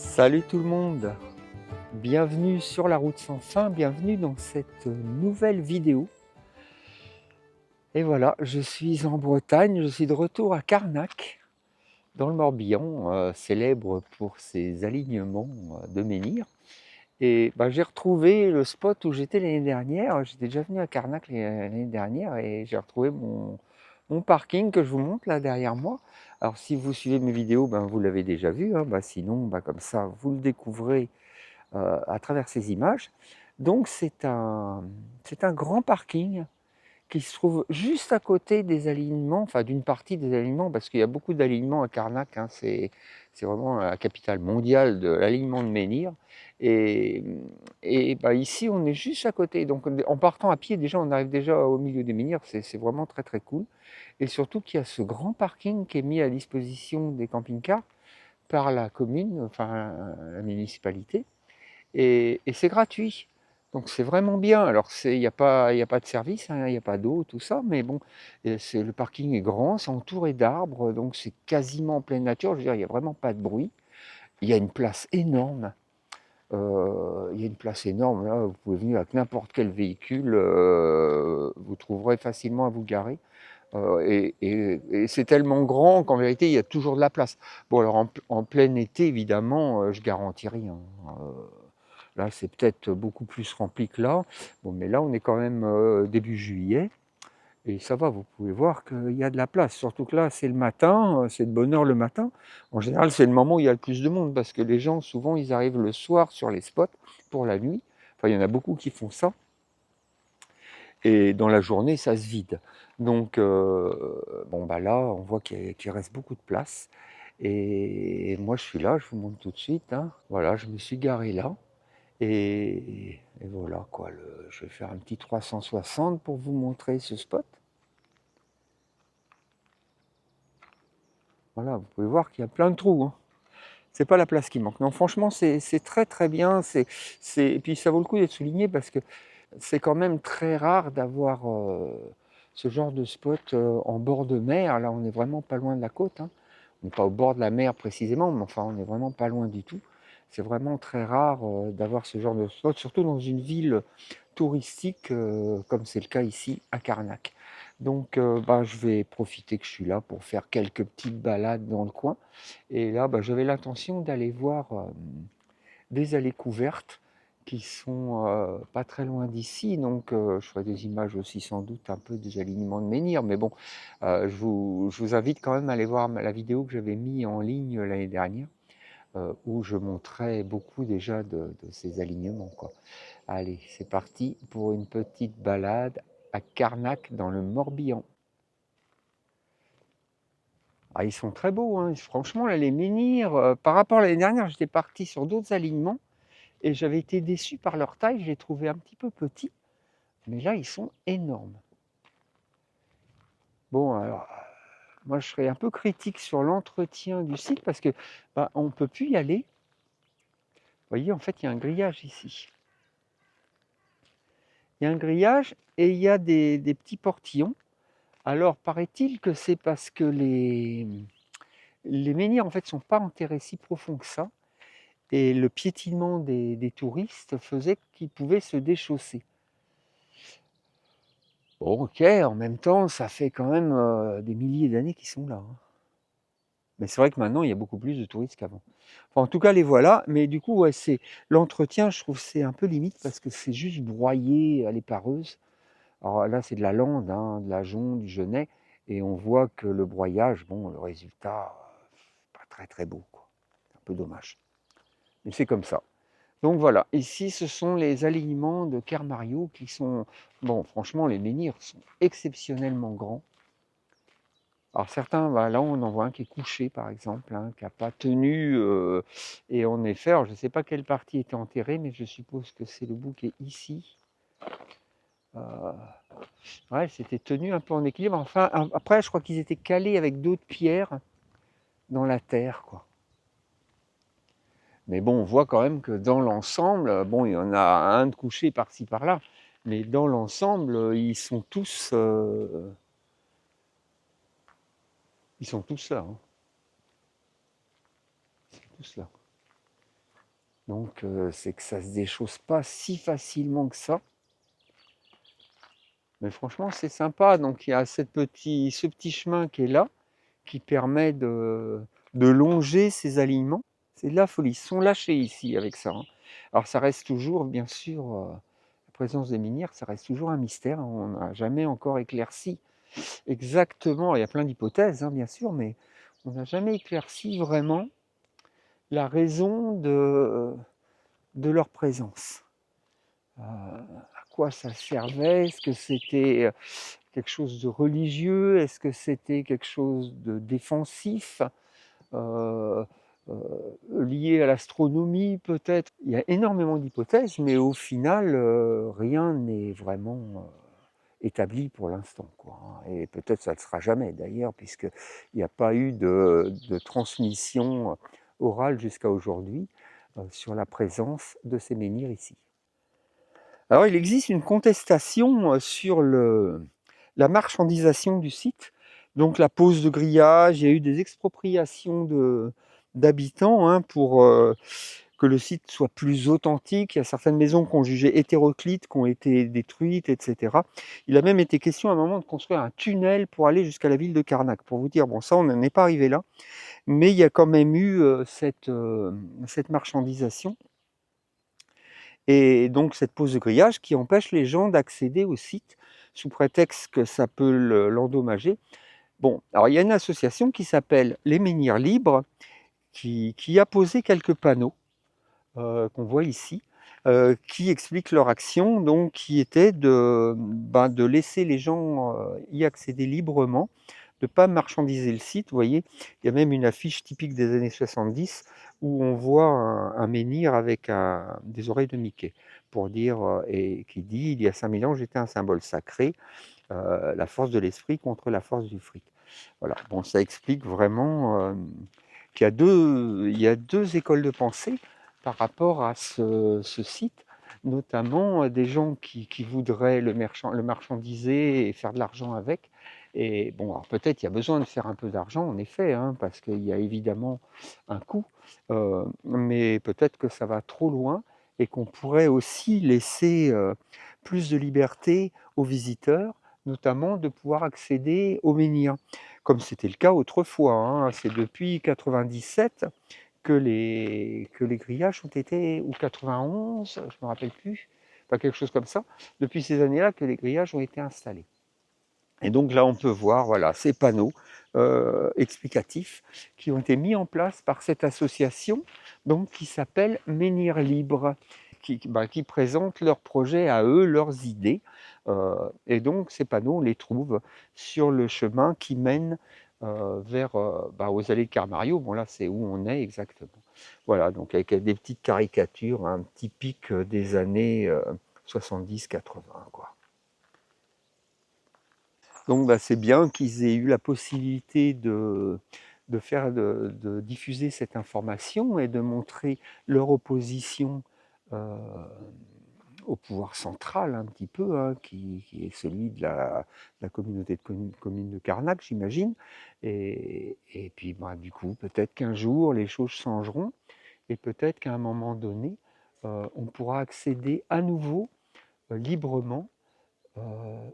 Salut tout le monde, bienvenue sur la route sans fin, bienvenue dans cette nouvelle vidéo. Et voilà, je suis en Bretagne, je suis de retour à Carnac, dans le Morbihan, célèbre pour ses alignements de menhirs. Et j'ai retrouvé le spot où j'étais l'année dernière, j'étais déjà venu à Carnac l'année dernière et j'ai retrouvé mon parking que je vous montre là derrière moi. Alors si vous suivez mes vidéos, vous l'avez déjà vu, hein. Sinon comme ça vous le découvrez à travers ces images. Donc c'est un grand parking qui se trouve juste à côté des alignements, enfin d'une partie des alignements, parce qu'il y a beaucoup d'alignements à Carnac, hein, c'est vraiment la capitale mondiale de l'alignement de menhirs. Et, ici, on est juste à côté. Donc en partant à pied, déjà, on arrive déjà au milieu des menhirs, c'est vraiment très très cool. Et surtout qu'il y a ce grand parking qui est mis à disposition des camping-cars par la commune, enfin la municipalité. Et c'est gratuit. Donc c'est vraiment bien. Alors il n'y a pas de service, hein, il n'y a pas d'eau, tout ça, mais bon, le parking est grand, c'est entouré d'arbres, donc c'est quasiment en pleine nature. Je veux dire, il n'y a vraiment pas de bruit. Il y a une place énorme. Il y a une place énorme, là, vous pouvez venir avec n'importe quel véhicule, vous trouverez facilement à vous garer. Et c'est tellement grand qu'en vérité, il y a toujours de la place. Bon, alors en plein été, évidemment, je garantis rien. Là, c'est peut-être beaucoup plus rempli que là. Bon, mais là, on est quand même début juillet. Et ça va, vous pouvez voir qu'il y a de la place. Surtout que là, c'est le matin, c'est de bonne heure le matin. En général, c'est le moment où il y a le plus de monde parce que les gens, souvent, ils arrivent le soir sur les spots pour la nuit. Enfin, il y en a beaucoup qui font ça. Et dans la journée, ça se vide. Donc, là, on voit qu'il reste beaucoup de place. Et moi, je suis là, je vous montre tout de suite, hein. Voilà, je me suis garé là. Et voilà quoi, je vais faire un petit 360 pour vous montrer ce spot. Voilà, vous pouvez voir qu'il y a plein de trous, hein. C'est pas la place qui manque. Non, franchement, c'est très très bien. Et puis ça vaut le coup d'être souligné parce que c'est quand même très rare d'avoir ce genre de spot en bord de mer. Là, on n'est vraiment pas loin de la côte, hein. On n'est pas au bord de la mer précisément, mais enfin, on n'est vraiment pas loin du tout. C'est vraiment très rare d'avoir ce genre de spot, surtout dans une ville touristique comme c'est le cas ici à Carnac. Donc je vais profiter que je suis là pour faire quelques petites balades dans le coin. Et là, j'avais l'intention d'aller voir des allées couvertes qui sont pas très loin d'ici. Donc je ferai des images aussi sans doute un peu des alignements de menhirs. Mais bon, je vous invite quand même à aller voir la vidéo que j'avais mise en ligne l'année dernière, où je montrais beaucoup déjà de ces alignements, quoi. Allez, c'est parti pour une petite balade à Carnac dans le Morbihan. Ah, ils sont très beaux, hein. Franchement, là, les menhirs, par rapport à l'année dernière, j'étais parti sur d'autres alignements et j'avais été déçu par leur taille, je les trouvais un petit peu petits, mais là, ils sont énormes. Bon, alors, moi, je serais un peu critique sur l'entretien du site parce que on ne peut plus y aller. Vous voyez, en fait, il y a un grillage ici. Il y a un grillage et il y a des petits portillons. Alors, paraît-il que c'est parce que les menhirs, en fait, sont pas enterrés si profond que ça, et le piétinement des touristes faisait qu'ils pouvaient se déchausser. Bon, ok, en même temps, ça fait quand même des milliers d'années qu'ils sont là, hein. Mais c'est vrai que maintenant, il y a beaucoup plus de touristes qu'avant. Enfin, en tout cas, les voilà. Mais du coup, ouais, c'est l'entretien, je trouve, c'est un peu limite parce que c'est juste broyé à l'épareuse. Alors là, c'est de la lande, hein, de la jonc, du genêt, et on voit que le broyage, bon, le résultat, pas très très beau, quoi. C'est un peu dommage. Mais c'est comme ça. Donc voilà, ici, ce sont les alignements de Kermario qui sont, bon, franchement, les menhirs sont exceptionnellement grands. Alors certains, là on en voit un qui est couché par exemple, hein, qui n'a pas tenu, et en effet, alors je ne sais pas quelle partie était enterrée, mais je suppose que c'est le bout qui est ici. Ouais, c'était tenu un peu en équilibre. Enfin, après, je crois qu'ils étaient calés avec d'autres pierres dans la terre, quoi. Mais bon, on voit quand même que dans l'ensemble, bon, il y en a un de couché par-ci par-là, mais dans l'ensemble, ils sont tous là, hein. Ils sont tous là. Donc c'est que ça se déchausse pas si facilement que ça. Mais franchement, c'est sympa. Donc il y a ce petit chemin qui est là, qui permet de longer ces alignements. C'est de la folie. Ils sont lâchés ici avec ça, hein. Alors ça reste toujours, bien sûr, la présence des menhirs, ça reste toujours un mystère, hein. On n'a jamais encore éclairci exactement. Il y a plein d'hypothèses, hein, bien sûr, mais on n'a jamais éclairci vraiment la raison de leur présence. À quoi ça servait? Est-ce que c'était quelque chose de religieux? Est-ce que c'était quelque chose de défensif? euh, euh, Lié à l'astronomie peut-être? Il y a énormément d'hypothèses, mais au final, rien n'est vraiment établi pour l'instant, quoi, hein. Et peut-être ça ne le sera jamais d'ailleurs, puisqu'il n'y a pas eu de transmission orale jusqu'à aujourd'hui sur la présence de ces menhirs ici. Alors il existe une contestation sur la marchandisation du site, donc la pose de grillage. Il y a eu des expropriations d'habitants, hein, pour que le site soit plus authentique. Il y a certaines maisons qu'on jugeait hétéroclites, qui ont été détruites, etc. Il a même été question à un moment de construire un tunnel pour aller jusqu'à la ville de Karnak. Pour vous dire, bon, ça on n'en est pas arrivé là, mais il y a quand même eu cette marchandisation. Et donc cette pose de grillage qui empêche les gens d'accéder au site sous prétexte que ça peut l'endommager. Bon, alors il y a une association qui s'appelle Les Menhirs Libres qui a posé quelques panneaux qu'on voit ici, qui expliquent leur action, donc qui était de laisser les gens y accéder librement, de ne pas marchandiser le site. Vous voyez, il y a même une affiche typique des années 70 où on voit un menhir avec des oreilles de Mickey, pour dire, et qui dit: il y a 5000 ans, j'étais un symbole sacré, la force de l'esprit contre la force du fric. Voilà, bon, ça explique vraiment qu'il y a deux écoles de pensée par rapport à ce site, notamment des gens qui voudraient le marchandiser et faire de l'argent avec. Et bon, alors peut-être il y a besoin de faire un peu d'argent, en effet, hein, parce qu'il y a évidemment un coût, mais peut-être que ça va trop loin et qu'on pourrait aussi laisser plus de liberté aux visiteurs, notamment de pouvoir accéder aux menhirs, comme c'était le cas autrefois, hein. C'est depuis 1997 que les grillages ont été, ou 91, je ne me rappelle plus, pas quelque chose comme ça, depuis ces années-là que les grillages ont été installés. Et donc là, on peut voir, voilà, ces panneaux explicatifs qui ont été mis en place par cette association, donc, qui s'appelle Menhir Libre, qui présente leurs projets à eux, leurs idées. Et donc ces panneaux, on les trouve sur le chemin qui mène vers aux allées de Carmario. Bon, là, c'est où on est exactement. Voilà, donc avec des petites caricatures, hein, typiques des années 70-80, quoi. Donc c'est bien qu'ils aient eu la possibilité de diffuser cette information et de montrer leur opposition euh, au pouvoir central, un petit peu, hein, qui est celui de la communauté de communes de Carnac, j'imagine. Et puis du coup, peut-être qu'un jour les choses changeront et peut-être qu'à un moment donné, on pourra accéder à nouveau librement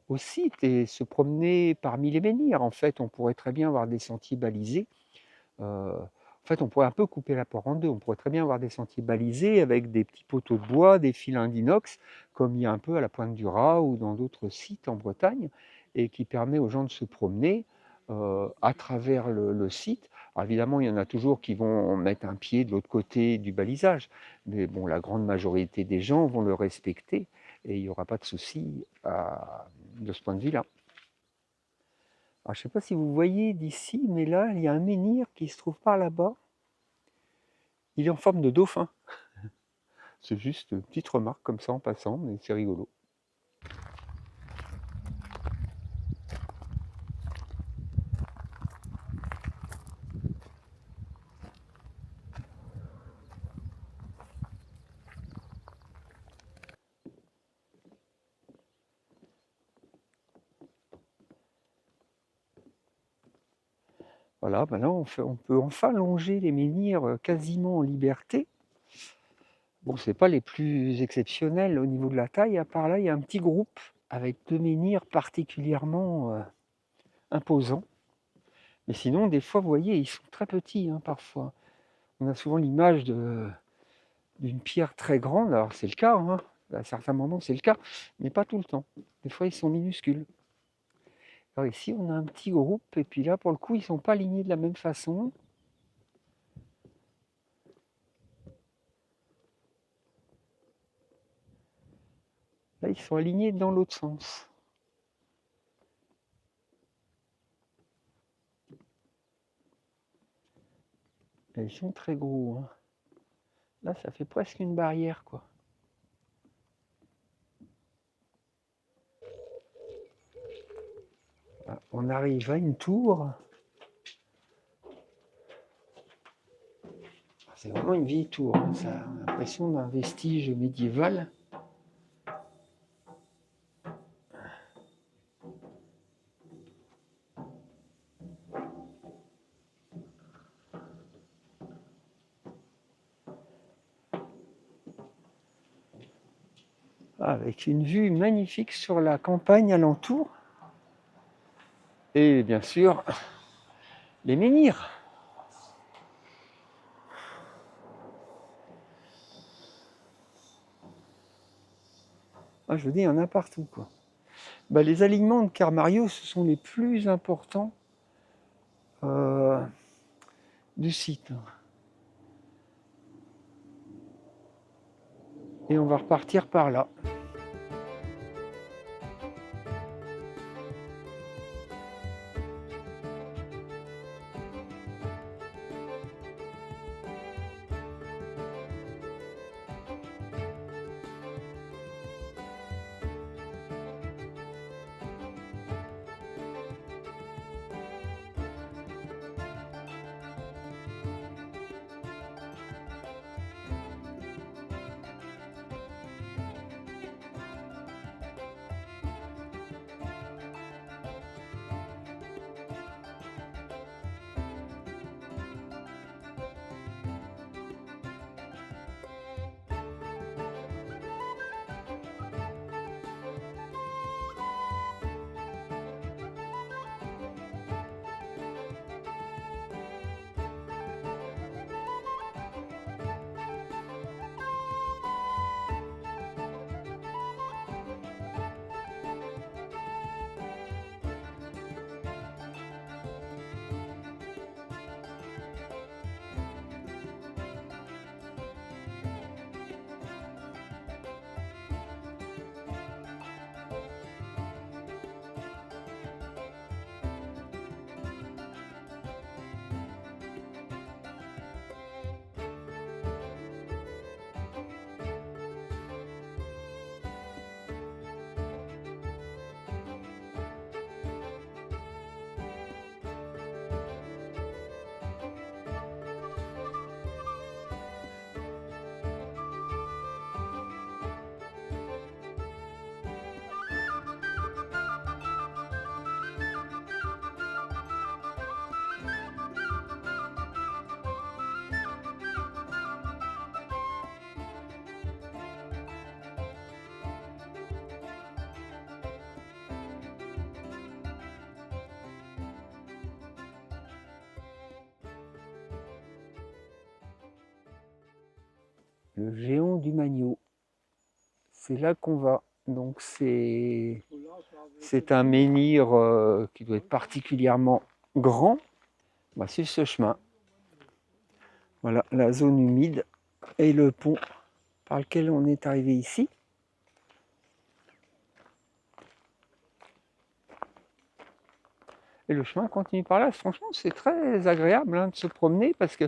au site et se promener parmi les menhirs. En fait, on pourrait très bien avoir des sentiers balisés. En fait, on pourrait un peu couper la poire en deux. On pourrait très bien avoir des sentiers balisés avec des petits poteaux de bois, des filins d'inox, comme il y a un peu à la Pointe du Raz ou dans d'autres sites en Bretagne, et qui permet aux gens de se promener à travers le site. Alors évidemment, il y en a toujours qui vont mettre un pied de l'autre côté du balisage, mais bon, la grande majorité des gens vont le respecter et il n'y aura pas de souci de ce point de vue-là. Alors, je ne sais pas si vous voyez d'ici, mais là, il y a un menhir qui se trouve par là-bas. Il est en forme de dauphin. C'est juste une petite remarque comme ça en passant, mais c'est rigolo. Voilà, maintenant on peut enfin longer les menhirs quasiment en liberté. Bon, c'est pas les plus exceptionnels au niveau de la taille. À part là, il y a un petit groupe avec 2 menhirs particulièrement imposants. Mais sinon, des fois, vous voyez, ils sont très petits, hein, parfois. On a souvent l'image d'une pierre très grande. Alors, c'est le cas, hein. À certains moments, c'est le cas, mais pas tout le temps. Des fois, ils sont minuscules. Alors ici, on a un petit groupe, et puis là, pour le coup, ils ne sont pas alignés de la même façon. Là, ils sont alignés dans l'autre sens. Et ils sont très gros, hein. Là, ça fait presque une barrière, quoi. Là, on arrive à une tour. C'est vraiment une vieille tour, hein. Ça a l'impression d'un vestige médiéval. Avec une vue magnifique sur la campagne alentour. Et bien sûr, les menhirs. Ah, je vous dis, il y en a partout, quoi. Bah, les alignements de Carmario, ce sont les plus importants du site. Et on va repartir par là. Le géant du Magno. C'est là qu'on va. Donc c'est un menhir qui doit être particulièrement grand. On va suivre ce chemin. Voilà la zone humide et le pont par lequel on est arrivé ici. Et le chemin continue par là. Franchement, c'est très agréable, hein, de se promener parce que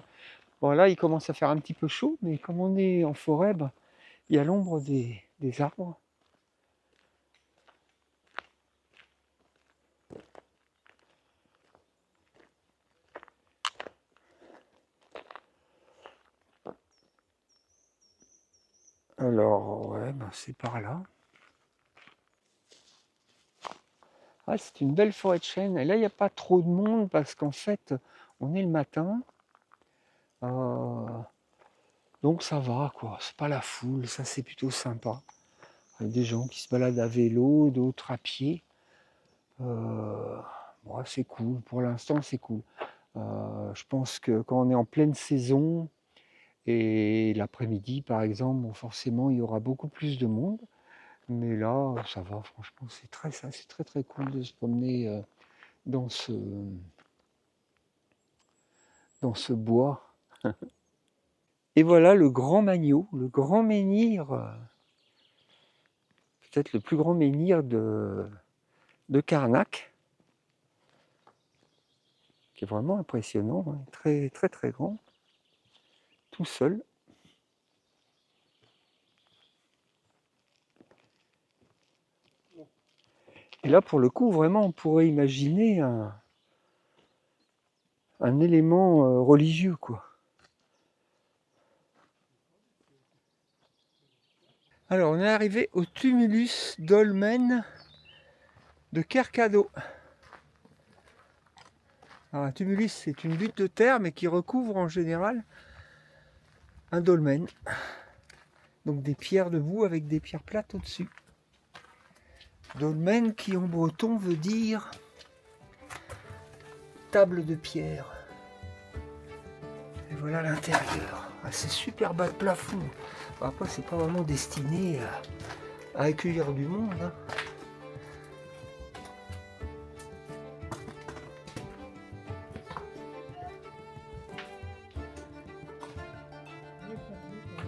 bon, là, il commence à faire un petit peu chaud, mais comme on est en forêt, ben, il y a l'ombre des arbres. Alors, ouais, ben, c'est par là. Ah, c'est une belle forêt de chênes. Et là, il n'y a pas trop de monde parce qu'en fait, on est le matin. Donc ça va, quoi. C'est pas la foule, ça c'est plutôt sympa. Avec des gens qui se baladent à vélo, d'autres à pied. Ouais, c'est cool, pour l'instant c'est cool. Je pense que quand on est en pleine saison et l'après-midi par exemple, bon, forcément il y aura beaucoup plus de monde. Mais là, ça va, franchement, c'est très très cool de se promener dans ce, dans ce bois. Et voilà le grand Magno, le grand menhir, peut-être le plus grand menhir de Carnac, qui est vraiment impressionnant, hein, très très très grand, tout seul. Et là, pour le coup, vraiment, on pourrait imaginer un élément religieux, quoi. Alors, on est arrivé au tumulus dolmen de Kercado. Alors, un tumulus, c'est une butte de terre, mais qui recouvre en général un dolmen. Donc des pierres debout avec des pierres plates au-dessus. Dolmen qui en breton veut dire table de pierre. Et voilà l'intérieur. Ah, c'est super bas de plafond. Après, c'est pas vraiment destiné à accueillir du monde, hein.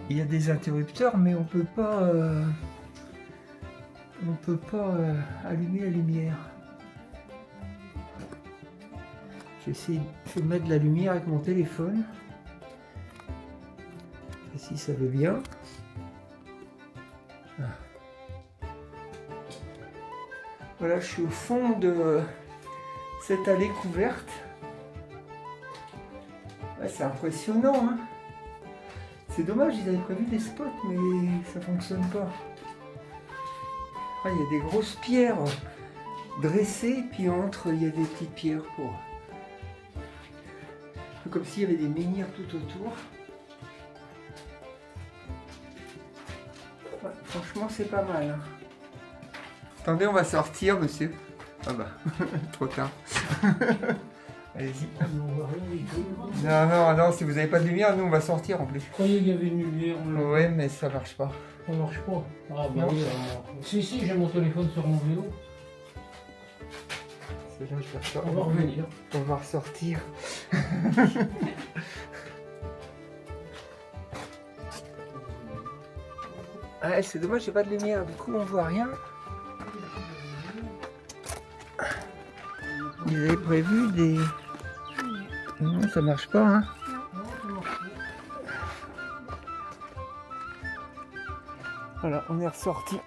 Il y a des interrupteurs, mais on peut pas allumer la lumière. J'essaie de mettre de la lumière avec mon téléphone. Et si ça veut bien. Ah. Voilà, je suis au fond de cette allée couverte. Ouais, c'est impressionnant, hein. C'est dommage, ils avaient prévu des spots, mais ça fonctionne pas. Ah, il y a des grosses pierres dressées, puis entre, il y a des petites pierres pour... Comme s'il y avait des menhirs tout autour. Ouais, franchement, c'est pas mal, hein. Attendez, on va sortir, monsieur. Ah bah, trop tard. Allez-y. Non, si vous n'avez pas de lumière, nous on va sortir en plus. Je croyais qu'il y avait une lumière. Ouais, mais ça marche pas. Ça marche pas. Ah bah non. oui, si, j'ai mon téléphone sur mon vélo. C'est là, je vais ressortir. On va revenir. On va ressortir. Ah, c'est dommage, j'ai pas de lumière, du coup on voit rien. Ils avaient prévu des... Non, ça marche pas, hein. Voilà, on est ressorti.